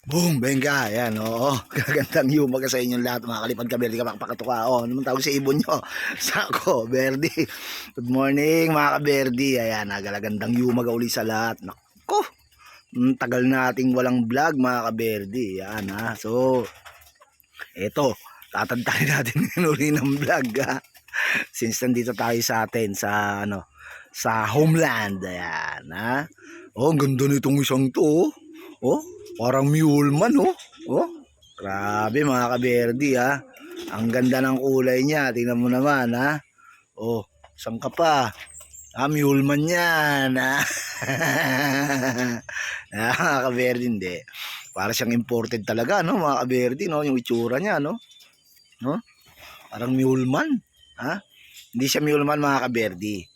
Boom! Benga! Ayan, oo. Gagandang yumaga sa inyong lahat, mga kalipad ka, Berdi, kapakpakatuka. Oh, ano man tawag sa ibon nyo? Sako, Berdi. Good morning, mga ka-Berdi. Ayan, nagalagandang yumaga uli sa lahat. Nako, tagal nating walang vlog, mga ka-Berdi. Ayan, ha. So, eto, tatantahin natin ngayon uli ng vlog, ha. Since nandito tayo sa atin, sa, sa homeland. Ayan, ha. Oh, ang ganda nitong isang to, oh. Oh, parang mule man, oh. Oh, grabe mga ka-Berdi, ha. Ang ganda ng kulay niya. Tingnan mo naman, ha. Oh, saan ka pa? Mule man yan, ha. Mga ka-Berdi, hindi. Para siyang imported talaga, no, mga ka-Berdi, no, yung itsura niya, no. No? Parang mule man, ha. Hindi siya mule man, mga ka-Berdi.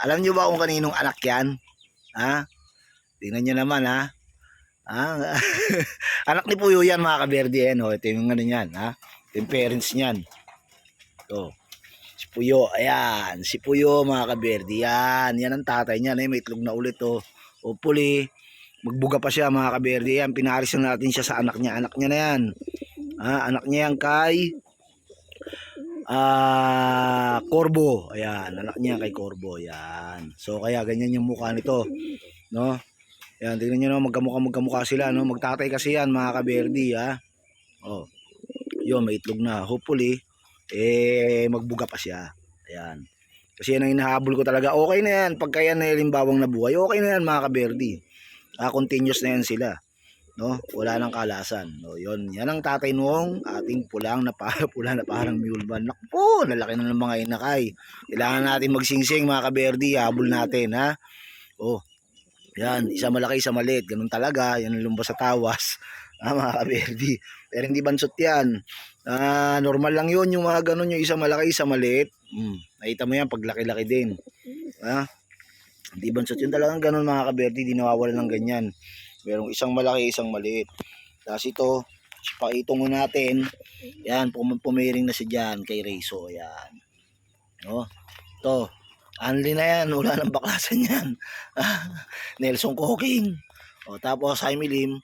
Alam niyo ba kung kaninong anak yan? Ha? Tingnan niyo naman, ha. Anak ni Puyo yan, mga ka-Berdi, eh, no? Ito yung ano niyan, ha? Ito yung parents niyan. Ito. Si Puyo, ayan. Si Puyo, mga ka-Berdi, yan. Yan ang tatay niyan, eh. May itlog na ulit, oh. Hopefully, magbuga pa siya, mga ka-Berdi. Yan, pinaris na natin siya sa anak niya. Anak niya na yan. Anak niya yan kay Corbo. Ayan, anak niya kay Corbo. Yan. So, kaya ganyan yung mukha nito, no? Yan, tingnan nyo naman, magkamukha sila, no? Magtatay kasi yan, mga ka-Berdi, ha? Oh, yun, may itlog na. Hopefully, magbuga pa siya. Ayan. Kasi yan ang hinahabol ko talaga. Okay na yan, pagka yan na limbawang nabuhay, okay na yan, mga ka-Berdi. Continuous na yan sila, no? Wala nang kalasan. No, yun, yan ang tatay nung ating pula na parang mule man. Naku, nalaki na ng mga inakay. Kailangan natin magsingsing, mga ka-Berdi, habol natin, ha? Oh, yan, isa malaki, isa maliit. Ganun talaga. Yan ang lumabas sa tawas. Mga ka-Berdi. Pero hindi bansot yan. Normal lang yun. Yung mga ganun, yung isa malaki, isa maliit. Nakita mo yan, pag laki-laki din. Hindi bansot yun. Talagang ganun, mga ka-Berdi. Di nawawala ng ganyan. Merong isang malaki, isang maliit. Tapos ito, pakitong mo natin. Yan, pumiring na siya dyan kay Rezo. Yan. No? Ito. Anli na yan, wala nang baklasan yan. Nelson Cooking. O, tapos Jaime Lim,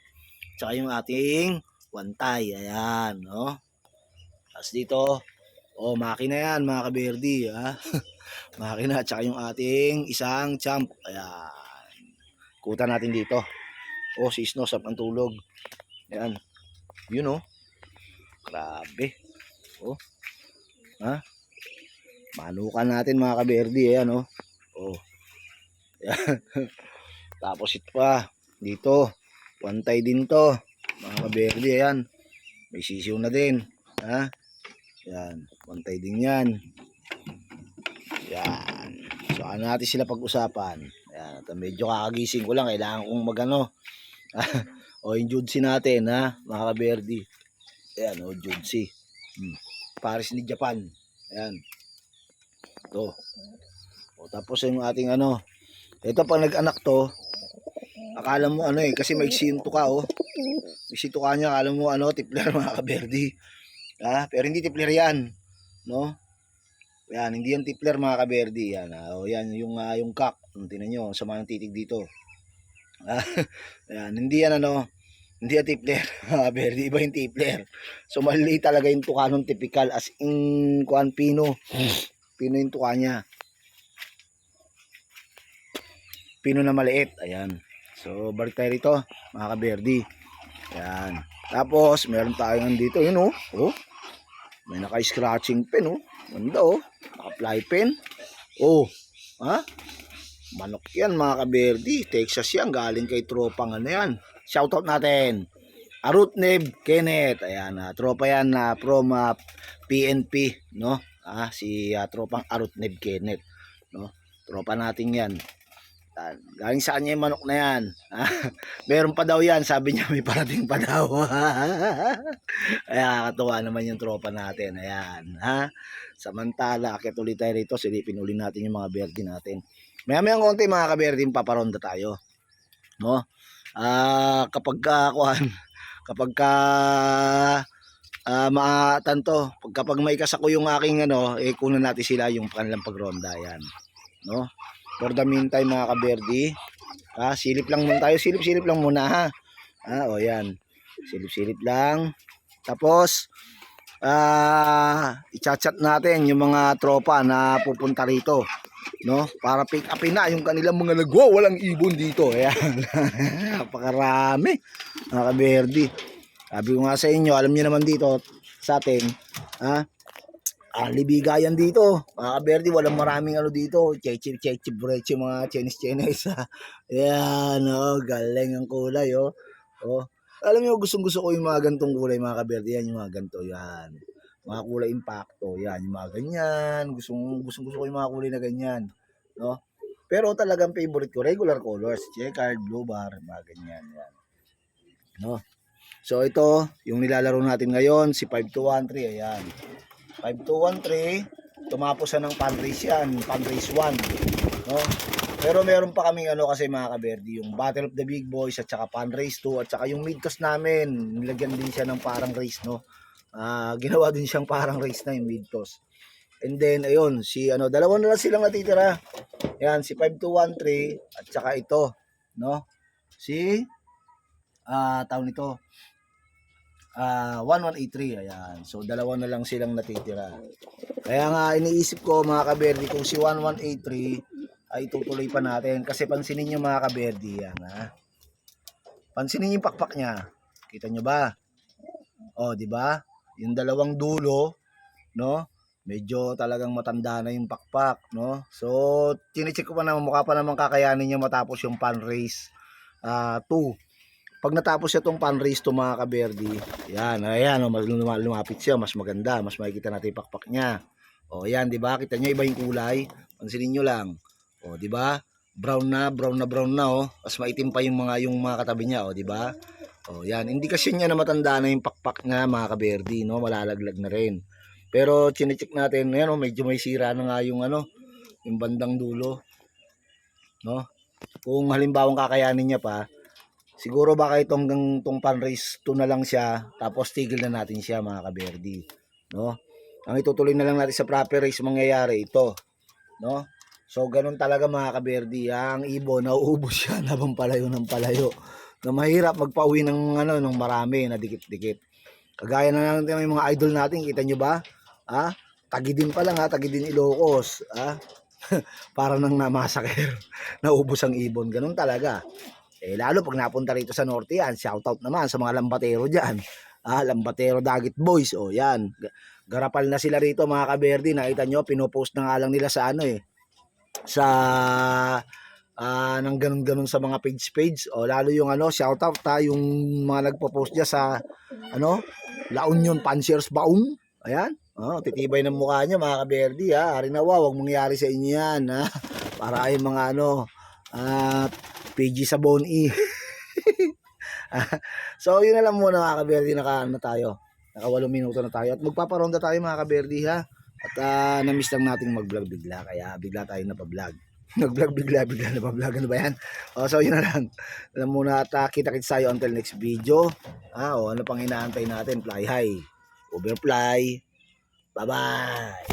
tsaka yung ating Wantay. Ayan, no? Tapos dito, makina yan, mga ka-Berdi, ha? Makina, tsaka yung ating isang champ. Ayan. Kuta natin dito. Si Snow, sap ang tulog. Ayan. Yun, oh. Grabe. Ha? Manukan natin, mga ka-Berdi, ayan, oh. Ayan. Tapos ito pa dito, Wantay din to, mga ka-Berdi, ayan. May sisiw na din, ha. Ayan, Wantay din yan. Ayan. So ano natin sila pag-usapan. Ayan, medyo kakagising ko lang, kailangan kong magano. Yung Judsi natin, ha, mga ka-Berdi. Ayan, Judsi. Paris ni Japan. Ayan. Ito. Tapos yung ating ano, ito pag nag-anak to, akala mo ano kasi may sinto ka, may sinto ka niya, akala mo ano, tipler, mga ka-Berdi, pero hindi tipler yan, no? Yan, hindi yan tipler, mga ka-Berdi. Yan, yan yung cock. Tingnan nyo, sama ng titig dito. Yan, hindi yan ano, hindi yan tipler, mga ka-Berdi, iba yung tipler. So mali talaga yung tuka ng typical, as in kuan, pino yung tuka niya. Pino na maliit. Ayan. So, balik tayo rito, mga ka-Berdi. Ayan. Tapos, meron tayong dito. Yun, may naka-scratching pen, Ganda, naka-fly pen. Manok yan, mga ka-Berdi. Texas yan. Galing kay tropang ano yan. Shoutout natin. Arutneb Kenneth. Ayan. Tropa yan from PNP, no? Si tropang Arutneb Kenneth, no? Tropa natin yan. Galing sa kanya yung manok na yan. Meron pa daw yan. Sabi niya may parating pa daw. Kaya katuwa naman yung tropa natin. Ayan. Samantala, akit ulit tayo rito. Silipin ulit natin yung mga Berdi natin. Maya-mayang konti, mga ka-Berdi, paparonda tayo. No? Kapag may kasako yung aking kunan natin sila yung kanilang pagronda. Ayan. No? For the meantime, mga ka-Berdi, silip lang muna tayo. Silip lang muna, ha. Yan. Silip-silip lang. Tapos, i-chat natin yung mga tropa na pupunta rito, no? Para pick upin na yung kanilang mga nagwawalang ibon dito. Ayan. Napakarami, mga kaberdi. Sabi ko nga sa inyo, alam niyo naman dito sa atin, ha? Libigayan dito, mga kaberdi, walang maraming ano dito, cheche, breche, mga Chinese, ha? Ayan, oh, galing ang kulay, oh. Oh. Alam niyo, gustong-gusto ko yung mga gantong kulay, mga kaberdi, yan, yung mga ganto, yan. Mga kulay impacto, yan, yung mga ganyan, gustong-gusto ko yung mga kulay na ganyan, no? Pero talagang favorite ko, regular colors, checkered, blue bar, mga ganyan, yan. No? So ito, yung nilalaro natin ngayon, si 5213, ayan. 5213, tumapos na ng fundraise yan, fundraise 1, no? Pero meron pa kaming ano kasi mga kaberdi, yung Battle of the Big Boys at saka fundraise 2 at saka yung mid-toss namin, nilagyan din siya ng parang race, no? Ginawa din siyang parang race na yung mid-toss. And then ayun, si ano, dalawa na lang silang natitira. Yan, si 5213 at saka ito, no? Si taon nito 1183, ayan. So dalawa na lang silang natitira. Kaya nga iniisip ko mga kaberdi, kung si 1183 ay tutuloy pa natin kasi pansinin niyo mga kaberdi, yan ha. Pansinin niyo yung pakpak niya. Kita niyo ba? Oh, di ba? Yung dalawang dulo, no? Medyo talagang matanda na yung pakpak, no? So, chine-check ko pa naman, mukha pa naman kakayanin niya matapos yung pan race 2. Pag natapos itong pan race to mga kaberdi, yan, ayan, oh, lumapit siya, mas maganda, mas makikita natin yung pakpak niya. O, yan, di ba? Kita niyo iba yung kulay. Pansinin niyo lang. O, di ba? Brown na, oh. Mas maitim pa yung mga katabi niya, oh, di ba? O, yan, indikasyon niya na matanda na yung pakpak niya, mga kaberdi, no? Malalaglag na rin. Pero chine-check natin, ayan, oh, medyo may sira na nga yung ano, yung bandang dulo, no? Kung halimbawang kakayanin niya pa, siguro baka itong pan race 2 na lang siya, tapos tigil na natin siya mga kaberdi, no? Ang itutuloy na lang natin sa proper race mangyayari ito, no? So ganun talaga mga kaberdi, ang ibon nauubos siya habang palayo ng palayo. Na mahirap magpauwi ng ano ng marami na dikit-dikit. Kagaya na lang yung mga idol natin, kita nyo ba? Tagidin pa lang Tagidin Ilocos, para nang namasaker, naubos ang ibon, ganun talaga. Lalo pag napunta rito sa norte yan, shoutout naman sa mga lambatero dyan. Lambatero Dagit Boys, o yan. Garapal na sila rito mga kaberdi, nakita nyo, pinopost na nga lang nila sa ano sa nang ganun-ganun sa mga page. O lalo yung ano, shoutout yung mga nagpo-post diyan sa ano, La Union Pansiers Baum. Ayan. Titibay ng mukha niya mga kaberdi Arinawa, wag mangyari sa inyo yan Para ay mga ano, PG sa Boni. So yun na lang muna mga kaberdi, na tayo. Naka 8 minuto na tayo at magpaparonda tayo mga kaberdi At na-miss lang nating mag-vlog bigla, kaya bigla tayo napa-vlog. Nag-vlog bigla napa-vlog, ano ba yan? So yun na lang. Alam muna at kita-kits tayo until next video. Ano pang inaantay natin? Fly high, overfly. Bye-bye.